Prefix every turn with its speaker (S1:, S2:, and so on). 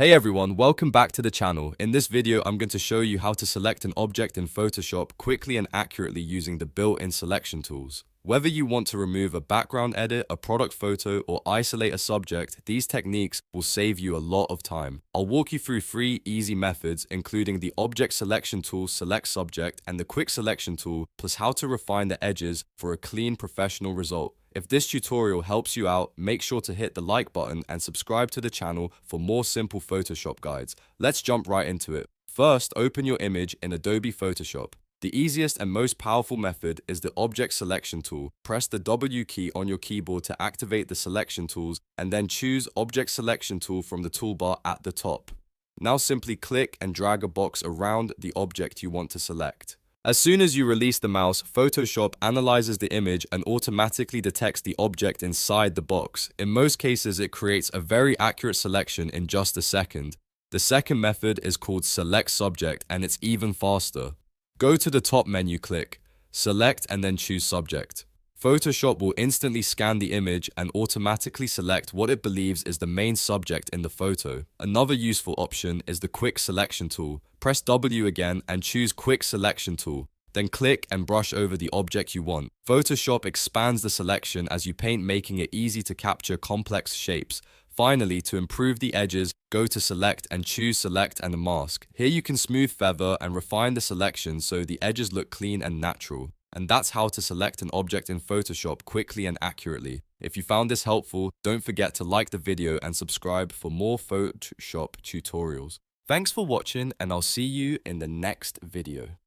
S1: Hey everyone, welcome back to the channel. In this video, I'm going to show you how to select an object in Photoshop quickly and accurately using the built-in selection tools. Whether you want to remove a background edit, a product photo, or isolate a subject, these techniques will save you a lot of time. I'll walk you through 3 easy methods, including the object selection tool select subject and the quick selection tool, plus how to refine the edges for a clean professional result. If this tutorial helps you out, make sure to hit the like button and subscribe to the channel for more simple Photoshop guides. Let's jump right into it. First, open your image in Adobe Photoshop. The easiest and most powerful method is the Object Selection tool. Press the W key on your keyboard to activate the selection tools and then choose Object Selection tool from the toolbar at the top. Now simply click and drag a box around the object you want to select. As soon as you release the mouse, Photoshop analyzes the image and automatically detects the object inside the box. In most cases, it creates a very accurate selection in just a second. The second method is called Select Subject, and it's even faster. Go to the top menu, click Select, and then choose Subject. Photoshop will instantly scan the image and automatically select what it believes is the main subject in the photo. Another useful option is the Quick Selection tool. Press W again and choose Quick Selection tool. Then click and brush over the object you want. Photoshop expands the selection as you paint, making it easy to capture complex shapes. Finally, to improve the edges, go to Select and choose Select and Mask. Here you can smooth, feather, and refine the selection so the edges look clean and natural. And that's how to select an object in Photoshop quickly and accurately. If you found this helpful, don't forget to like the video and subscribe for more Photoshop tutorials. Thanks for watching, and I'll see you in the next video.